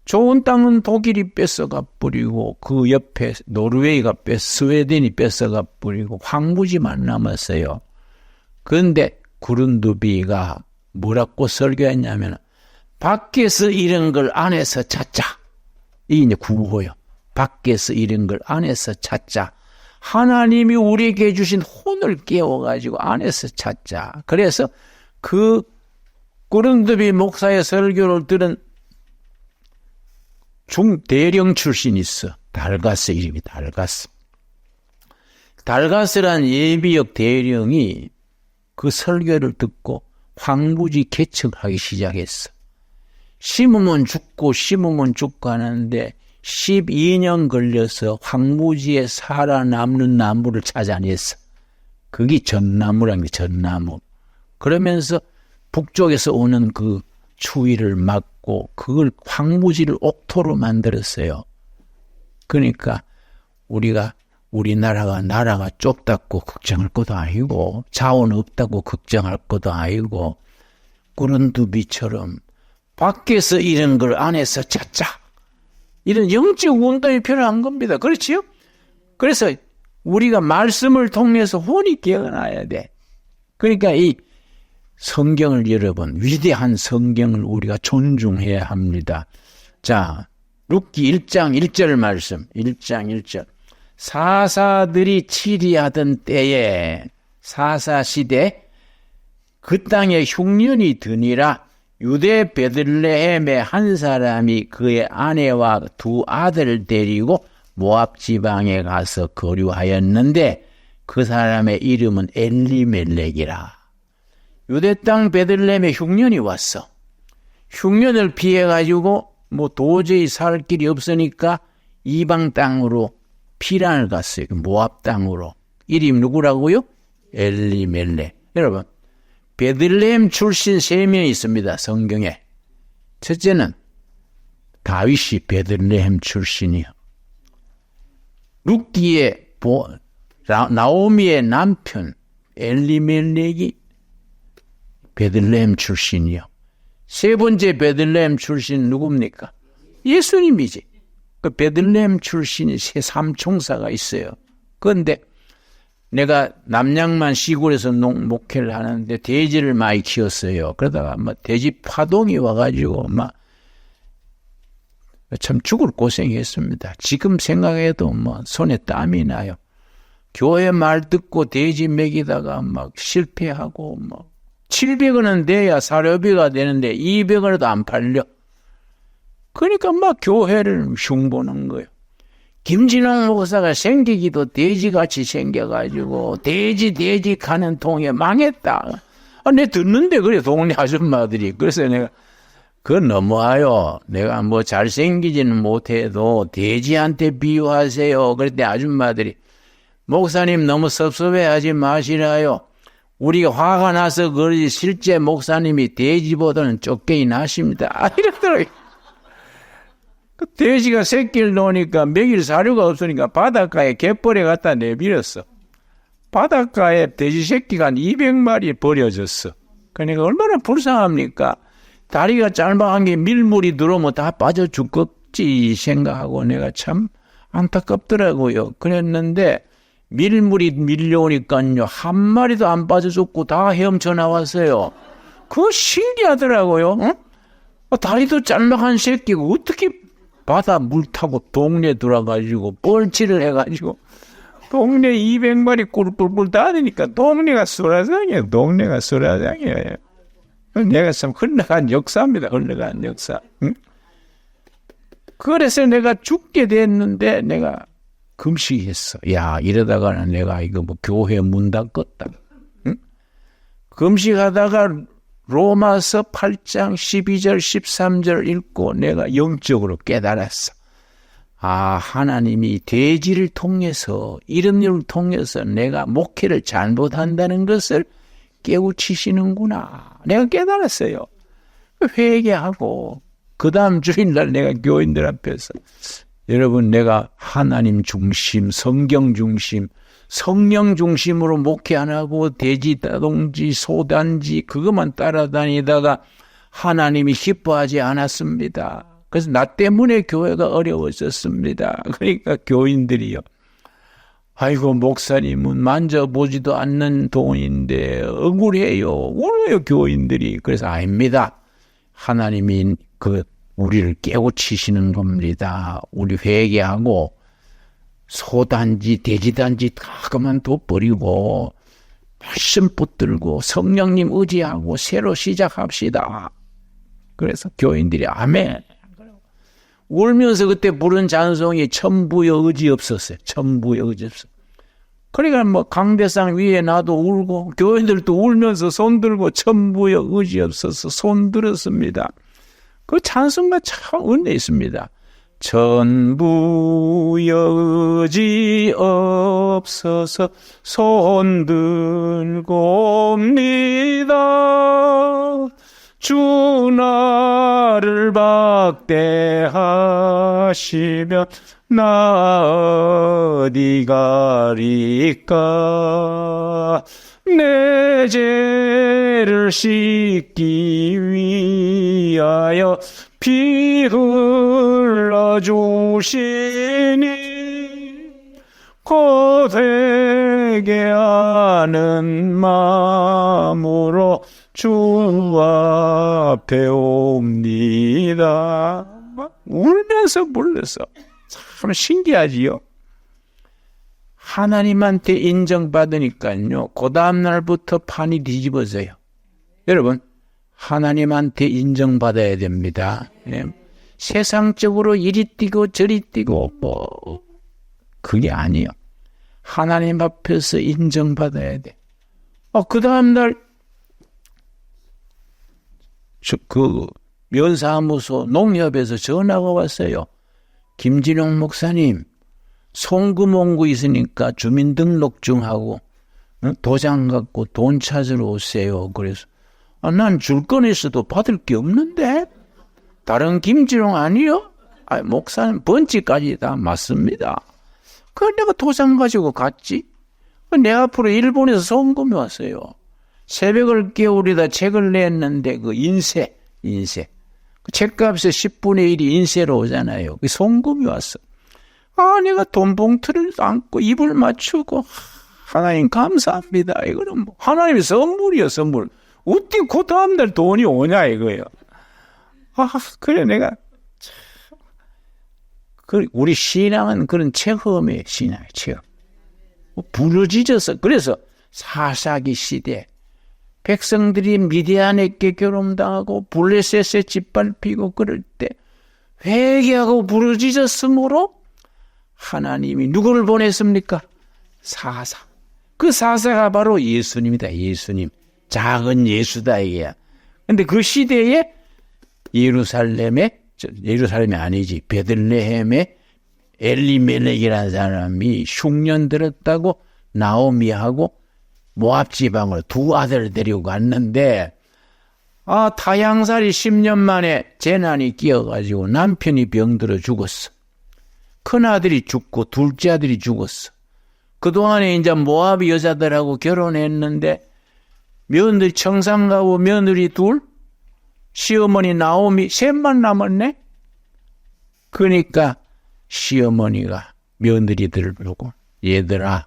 좋은 땅은 독일이 뺏어가 버리고 그 옆에 노르웨이가 스웨덴이 뺏어가 버리고 황무지만 남았어요. 그런데 구른두비가 뭐라고 설교했냐면 밖에서 잃은 걸 안에서 찾자. 이게 이제 구호요. 밖에서 잃은 걸 안에서 찾자. 하나님이 우리에게 주신 혼을 깨워가지고 안에서 찾자. 그래서 그 구른두비 목사의 설교를 들은 중대령 출신이 있어. 달가스 이름이 달가스. 달가스란 예비역 대령이 그 설교를 듣고 황무지 개척하기 시작했어. 심으면 죽고 심으면 죽고 하는데 12년 걸려서 황무지에 살아남는 나무를 찾아냈어. 그게 전나무라는 게 전나무. 그러면서 북쪽에서 오는 그 추위를 막고 그걸 황무지를 옥토로 만들었어요. 그러니까 우리나라가 나라가 좁다고 걱정할 것도 아니고 자원 없다고 걱정할 것도 아니고 구른두비처럼 밖에서 잃은 걸 안에서 찾자. 이런 영적 운동이 필요한 겁니다. 그렇지요? 그래서 우리가 말씀을 통해서 혼이 깨어나야 돼. 그러니까 이 성경을 여러분, 위대한 성경을 우리가 존중해야 합니다. 자, 룻기 1장 1절 말씀. 1장 1절. 사사들이 치리하던 때에 사사시대 그 땅에 흉년이 드니라. 유대 베들레헴의 한 사람이 그의 아내와 두 아들을 데리고 모압 지방에 가서 거류하였는데 그 사람의 이름은 엘리멜렉이라. 유대 땅 베들레헴에 흉년이 왔어. 흉년을 피해가지고 도저히 살 길이 없으니까 이방 땅으로 피란을 갔어요. 모압 땅으로. 이름 누구라고요? 엘리멜렉. 여러분, 베들레헴 출신 3명이 있습니다. 성경에. 첫째는 다윗이 베들레헴 출신이요. 룻기의 나오미의 남편 엘리멜렉이 베들레헴 출신이요. 세 번째 베들레헴 출신 누굽니까? 예수님이지. 그 베들레헴 출신이 세 삼총사가 있어요. 그런데 내가 남양만 시골에서 목회를 하는데 돼지를 많이 키웠어요. 그러다가 돼지 파동이 와가지고 참 죽을 고생했습니다. 지금 생각해도 손에 땀이 나요. 교회 말 듣고 돼지 먹이다가 실패하고 700원은 돼야 사료비가 되는데 200원에도 안 팔려. 그러니까 교회를 흉보는 거예요. 김진홍 목사가 생기기도 돼지같이 생겨가지고 돼지 가는 통에 망했다. 내 듣는데 그래 동네 아줌마들이. 그래서 내가 그건 너무해요. 내가 잘생기지는 못해도 돼지한테 비유하세요. 그랬더니 아줌마들이 목사님 너무 섭섭해하지 마시라요. 우리가 화가 나서 그러지 실제 목사님이 돼지보다는 쫓겨이 나십니다. 이랬더라고요. 그 돼지가 새끼를 놓으니까 먹일 사료가 없으니까 바닷가에 갯벌에 갖다 내밀었어. 바닷가에 돼지 새끼가 한 200마리 버려졌어. 그러니까 얼마나 불쌍합니까? 다리가 짧아한 게 밀물이 들어오면 다 빠져 죽겠지 생각하고 내가 참 안타깝더라고요. 그랬는데 밀물이 밀려오니까요 한 마리도 안 빠져 죽고 다 헤엄쳐 나왔어요. 그거 신기하더라고요. 응? 다리도 짤막한 새끼가 어떻게 바다 물 타고 동네 들어가지고 뻘치를 해가지고 동네 200마리 꿀꿀꿀 다니니까 동네가 수라상이에요. 동네가 수라상이에요. 내가 참 흘러간 역사입니다. 흘러간 역사. 응? 그래서 내가 죽게 됐는데 내가 금식했어. 야, 이러다가는 내가 이거 뭐 교회 문 닫겠다. 응? 금식하다가 로마서 8장 12절 13절 읽고 내가 영적으로 깨달았어. 아, 하나님이 돼지를 통해서 이런 일을 통해서 내가 목회를 잘못한다는 것을 깨우치시는구나. 내가 깨달았어요. 회개하고 그 다음 주일날 내가 교인들 앞에서 여러분 내가 하나님 중심, 성경 중심, 성령 중심으로 목회 안 하고 돼지 따동지, 소단지 그것만 따라다니다가 하나님이 기뻐하지 않았습니다. 그래서 나 때문에 교회가 어려웠었습니다. 그러니까 교인들이요. 아이고 목사님은 만져보지도 않는 돈인데 억울해요. 울어요 교인들이. 그래서 아닙니다. 하나님이 우리를 깨우치시는 겁니다. 우리 회개하고 소단지 돼지단지 다 그만둬버리고 말씀 붙들고 성령님 의지하고 새로 시작합시다. 그래서 교인들이 아멘. 울면서 그때 부른 찬송이 천부여 의지 없었어요. 천부여 의지 없어. 그러니까 뭐 강대상 위에 나도 울고 교인들도 울면서 손 들고 천부여 의지 없어서 손 들었습니다. 그 찬송가 참 은혜 있습니다. 천부여 의지 없어서 손 들고 옵니다. 주 나를 박대하시면 나 어디 가리까. 내 죄를 씻기 위하여 피 흘러주시니 곧 회개하는 마음으로 주 앞에 옵니다. 울면서 불렀어. 참 신기하지요. 하나님한테 인정받으니까요. 그 다음 날부터 판이 뒤집어져요. 여러분 하나님한테 인정받아야 됩니다. 예. 세상적으로 이리 뛰고 저리 뛰고 뭐 그게 아니에요. 하나님 앞에서 인정받아야 돼. 그 다음 날 면사무소 농협에서 전화가 왔어요. 김진용 목사님 송금홍구 있으니까 주민등록증하고 도장 갖고 돈 찾으러 오세요. 그래서 난 줄 건 있어도 받을 게 없는데 다른 김진용 아니요? 목사님 번지까지 다 맞습니다. 그래서 내가 도장 가지고 갔지. 내 앞으로 일본에서 송금이 왔어요. 새벽을 깨우리다 책을 냈는데 그 인쇄 그 책값의 10분의 1이 인쇄로 오잖아요. 그 송금이 왔어. 내가 돈 봉투를 안고 입을 맞추고 하나님 감사합니다. 이거는 뭐 하나님의 선물이요 선물. 어떻게 그 다음날 돈이 오냐 이거예요. 그래 내가 우리 신앙은 그런 체험이에요. 신앙의 체험. 부르짖어서 그래서 사사기 시대 백성들이 미디안에게 결혼당하고 블레셋에 짓밟히고 그럴 때 회개하고 부르짖었으므로 하나님이 누구를 보냈습니까? 사사. 그 사사가 바로 예수님이다. 예수님. 작은 예수다 이게야. 근데 그 시대에 예루살렘이 아니지 베들레헴에 엘리멜렉이라는 사람이 흉년 들었다고 나오미하고 모압 지방으로 두 아들을 데리고 갔는데 타향살이 10년 만에 재난이 끼어가지고 남편이 병들어 죽었어. 큰아들이 죽고 둘째 아들이 죽었어. 그동안에 이제 모압 여자들하고 결혼했는데 며느리 청산가고 며느리 둘, 시어머니 나오미 셋만 남았네. 그러니까 시어머니가 며느리들을 보고 얘들아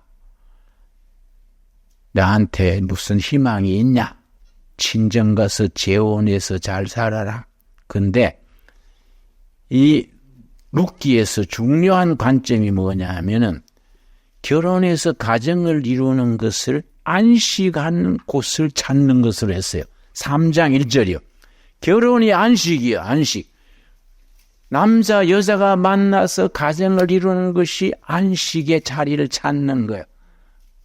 나한테 무슨 희망이 있냐? 친정 가서 재혼해서 잘 살아라. 근데 이 룻기에서 중요한 관점이 뭐냐 하면은 결혼해서 가정을 이루는 것을 안식하는 곳을 찾는 것으로 했어요. 3장 1절이요. 결혼이 안식이요. 안식. 남자 여자가 만나서 가정을 이루는 것이 안식의 자리를 찾는 거예요.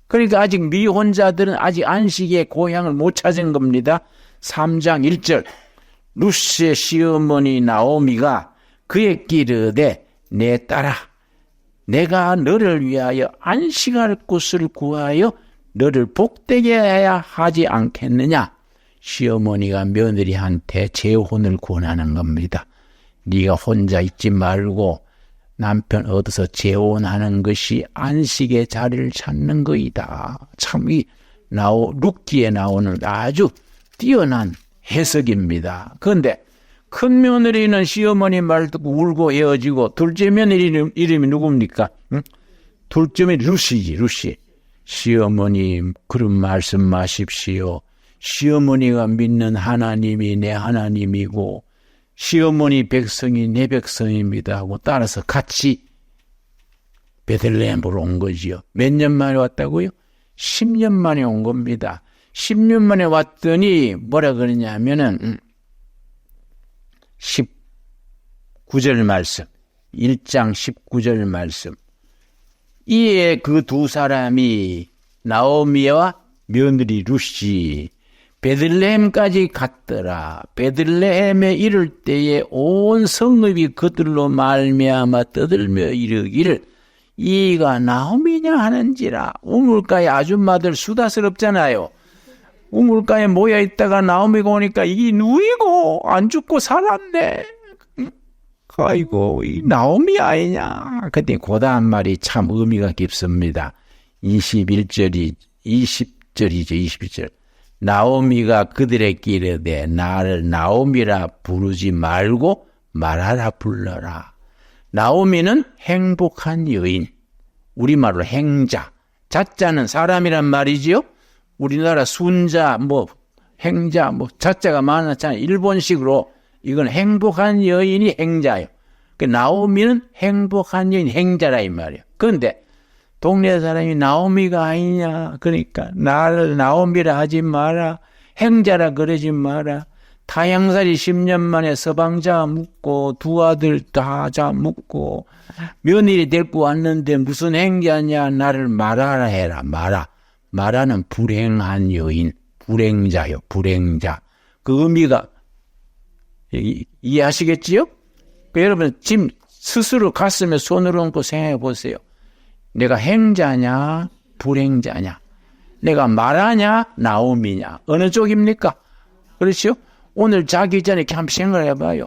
그러니까 아직 미혼자들은 아직 안식의 고향을 못 찾은 겁니다. 3장 1절 루스의 시어머니 나오미가 그에게 이르되 내 딸아 내가 너를 위하여 안식할 곳을 구하여 너를 복되게 해야 하지 않겠느냐. 시어머니가 며느리한테 재혼을 권하는 겁니다. 네가 혼자 있지 말고 남편 얻어서 재혼하는 것이 안식의 자리를 찾는 거이다. 참 이 룻기에 나오는 아주 뛰어난 해석입니다. 그런데 큰 며느리는 시어머니 말 듣고 울고 헤어지고 둘째 며느리 이름이 누굽니까? 응? 둘째 며느리 루시지, 루시. 시어머님 그런 말씀 마십시오. 시어머니가 믿는 하나님이 내 하나님이고 시어머니 백성이 내 백성입니다 하고 따라서 같이 베들레헴으로 온 거지요. 몇 년 만에 왔다고요? 10년 만에 온 겁니다. 10년 만에 왔더니 뭐라 그러냐 하면은 19절 말씀 1장 19절 말씀 이에 그 두 사람이 나오미와 며느리 룻이 베들레헴까지 갔더라. 베들레헴에 이를 때에 온 성읍이 그들로 말미암아 떠들며 이르기를 이가 나오미냐 하는지라. 우물가에 아줌마들 수다스럽잖아요. 우물가에 모여 있다가 나오미가 오니까 이 누이고 안 죽고 살았네. 아이고 이 나오미 아니냐. 근데 그 다음 말이 참 의미가 깊습니다. 20절이죠. 21절. 나오미가 그들에게 이르되 나를 나오미라 부르지 말고 말하라 불러라. 나오미는 행복한 여인, 우리말로 행자, 자자는 사람이란 말이지요. 우리나라 순자, 행자, 자자가 많았잖아요. 일본식으로 이건 행복한 여인이 행자예요. 나오미는 행복한 여인, 행자라 이 말이에요. 그런데 동네 사람이 나오미가 아니냐. 그러니까 나를 나오미라 하지 마라. 행자라 그러지 마라. 타향살이 10년 만에 서방자 묻고 두 아들 다 묻고 며느리 데리고 왔는데 무슨 행자냐. 나를 말하라 해라. 말하는 불행한 여인, 불행자요. 불행자. 그 의미가 이해하시겠지요? 여러분 지금 스스로 가슴에 손을 얹고 생각해 보세요. 내가 행자냐 불행자냐, 내가 말하냐 나오미냐, 어느 쪽입니까? 그렇죠? 오늘 자기 전에 이렇게 한번 생각해 봐요.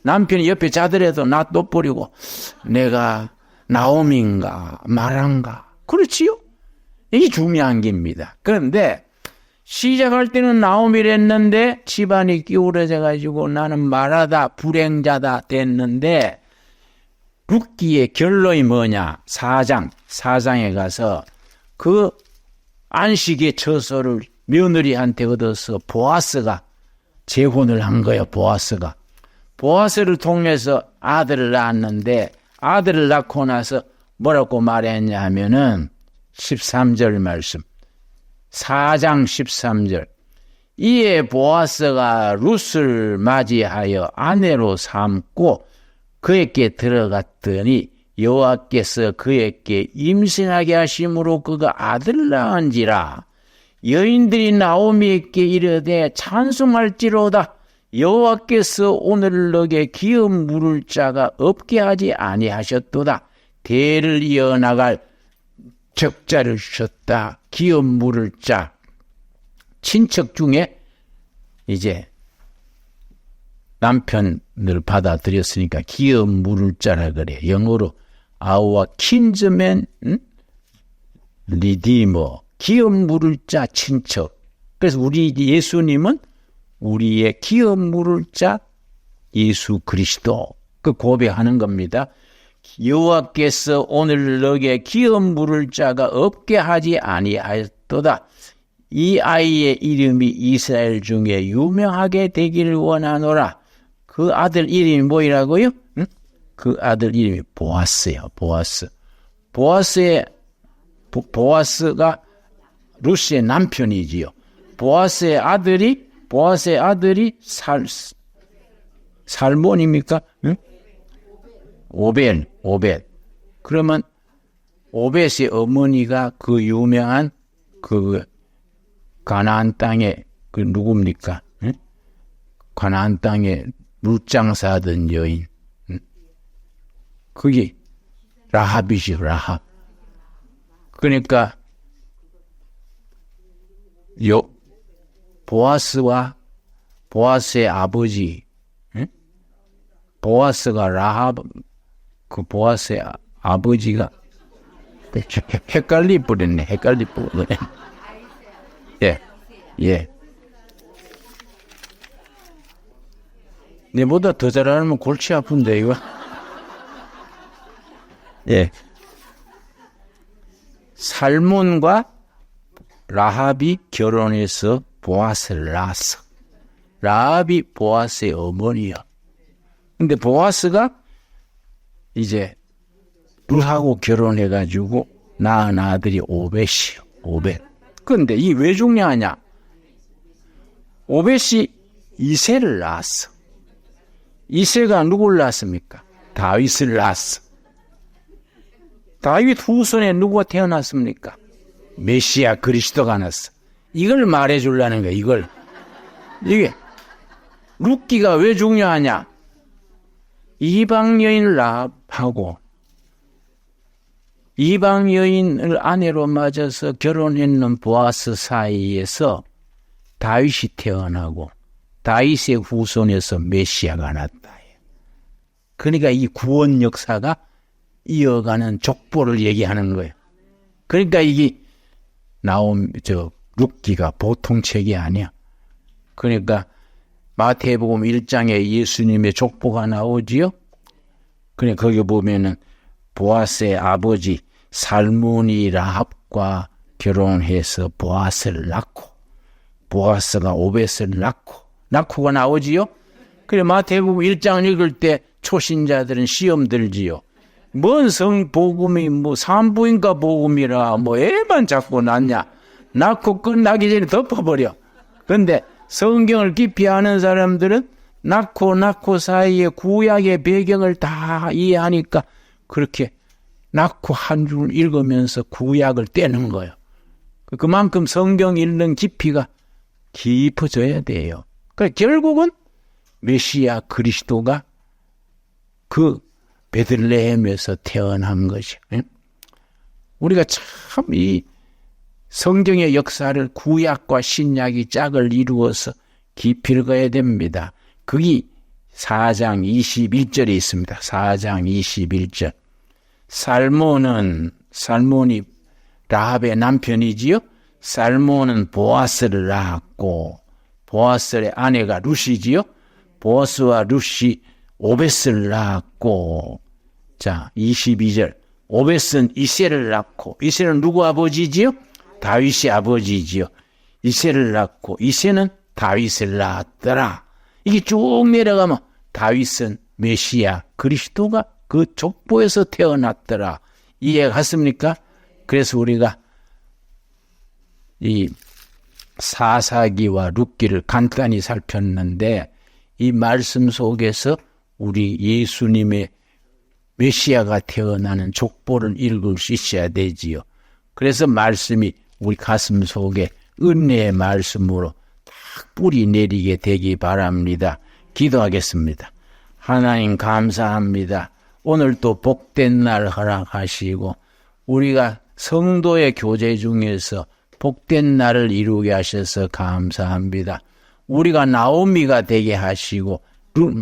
남편이 옆에 자더라도 나 또 버리고 내가 나오미인가 말한가. 그렇지요? 이게 중요한 겁니다. 그런데 시작할 때는 나오미를 했는데 집안이 기울어져 가지고 나는 말하다 불행자다 됐는데 룻기의 결론이 뭐냐? 4장에 가서 그 안식의 처소를 며느리한테 얻어서 보아스가 재혼을 한 거예요. 보아스를 통해서 아들을 낳았는데 아들을 낳고 나서 뭐라고 말했냐 하면은 13절 말씀 4장 13절 이에 보아스가 룻을 맞이하여 아내로 삼고 그에게 들어갔더니 여호와께서 그에게 임신하게 하심으로 그가 아들을 낳은지라. 여인들이 나오미에게 이르되 찬송할지로다. 여호와께서 오늘 너게 기업 물을 자가 없게 하지 아니하셨도다. 대를 이어나갈 적자를 주셨다. 기업 물을 자. 친척 중에 이제 남편을 받아들였으니까 기업 물을 자라 그래. 영어로 our kinsman redeemer. 기업 물을 자 친척. 그래서 우리 예수님은 우리의 기업 물을 자 예수 그리스도. 그 고백하는 겁니다. 여호와께서 오늘 너게 기업 물을 자가 없게 하지 아니하였도다. 이 아이의 이름이 이스라엘 중에 유명하게 되기를 원하노라. 그 아들 이름이 뭐이라고요? 응? 그 아들 이름이 보아스예요. 보아스가 룻의 남편이지요. 보아스의 아들이 살몬입니까? 응? 오벳. 그러면 오벳의 어머니가 그 유명한 그 가나안 땅에 그 누굽니까? 응? 가나안 땅에 물장사하던 여인. 응? 그게 라합이죠, 라합. 그러니까 보아스의 아버지, 응? 보아스가 라합, 그 보아스의 아버지가 헷갈리 버렸네. 예. 내보다 더 잘하면 골치 아픈데, 이거. 예. 살몬과 라합이 결혼해서 보아스를 낳았어. 라합이 보아스의 어머니야. 근데 보아스가 이제 룻하고 결혼해가지고 낳은 아들이 오벳이요. 오벳. 근데 이 왜 중요하냐? 오벳이 이새를 낳았어. 이새가 누굴 낳았습니까? 다윗을 낳았어. 다윗 후손에 누구가 태어났습니까? 메시아 그리스도가 났어. 이걸 말해주려는 거야, 이걸. 이게 룻기가 왜 중요하냐? 이방 여인 라합하고 이방 여인을 아내로 맞아서 결혼했는 보아스 사이에서 다윗이 태어나고 다윗의 후손에서 메시아가 났다. 그러니까 이 구원 역사가 이어가는 족보를 얘기하는 거예요. 그러니까 이게 룻기가 보통 책이 아니야. 그러니까 마태복음 1장에 예수님의 족보가 나오지요. 그러니까 거기 보면은 보아스의 아버지 살몬이 라합과 결혼해서 보아스를 낳고 보아스가 오벳을 낳고가 나오지요. 그래 마태복음 1장 읽을 때 초신자들은 시험 들지요. 뭔 성복음이 산부인과 복음이라 애만 자꾸 낳냐. 낳고 끝나기 전에 덮어버려. 근데 성경을 깊이 아는 사람들은 낳고 사이에 구약의 배경을 다 이해하니까 그렇게 낳고 한 줄 읽으면서 구약을 떼는 거예요. 그만큼 성경 읽는 깊이가 깊어져야 돼요. 그러니까 결국은 메시아 그리스도가 그 베들레헴에서 태어난 것이. 우리가 참 이 성경의 역사를 구약과 신약이 짝을 이루어서 깊이 읽어야 됩니다. 거기 4장 21절에 있습니다. 4장 21절. 살몬이 라합의 남편이지요. 살몬은 보아스를 낳았고 보아스의 아내가 룻이지요. 보아스와 룻이 오벳을 낳았고, 자 22절. 오벳은 이새를 낳고, 이새는 누구 아버지지요? 다윗의 아버지지요. 이새를 낳고 이새는 다윗을 낳았더라. 이게 쭉 내려가면 다윗은 메시아 그리스도가 그 족보에서 태어났더라. 이해가 갔습니까? 그래서 우리가 이 사사기와 룻기를 간단히 살폈는데 이 말씀 속에서 우리 예수님의 메시아가 태어나는 족보를 읽을 수 있어야 되지요. 그래서 말씀이 우리 가슴 속에 은혜의 말씀으로 딱 뿌리 내리게 되기 바랍니다. 기도하겠습니다. 하나님 감사합니다. 오늘 또 복된 날 허락하시고 우리가 성도의 교제 중에서 복된 날을 이루게 하셔서 감사합니다. 우리가 나오미가 되게 하시고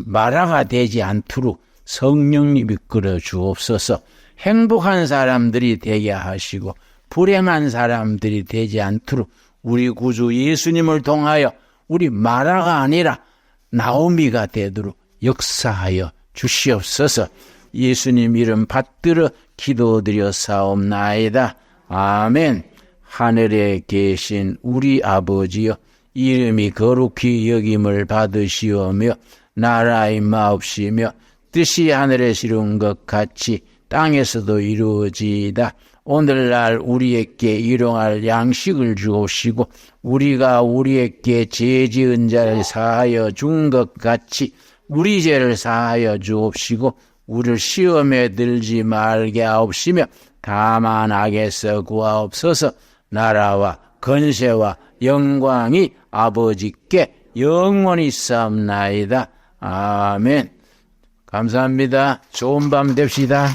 마라가 되지 않도록 성령님이 이끌어 주옵소서. 행복한 사람들이 되게 하시고 불행한 사람들이 되지 않도록 우리 구주 예수님을 통하여 우리 마라가 아니라 나오미가 되도록 역사하여 주시옵소서. 예수님 이름 받들어 기도드렸사옵나이다. 아멘. 하늘에 계신 우리 아버지여, 이름이 거룩히 여김을 받으시오며 나라의 마옵시며 뜻이 하늘에서 이룬 것 같이 땅에서도 이루어지이다. 오늘날 우리에게 일용할 양식을 주옵시고 우리가 우리에게 죄 지은 자를 사하여 준 것 같이 우리 죄를 사하여 주옵시고 우리를 시험에 들지 말게 하옵시며 다만 악에서 구하옵소서. 나라와 건세와 영광이 아버지께 영원히 있사옵나이다. 아멘. 감사합니다. 좋은 밤 됩시다.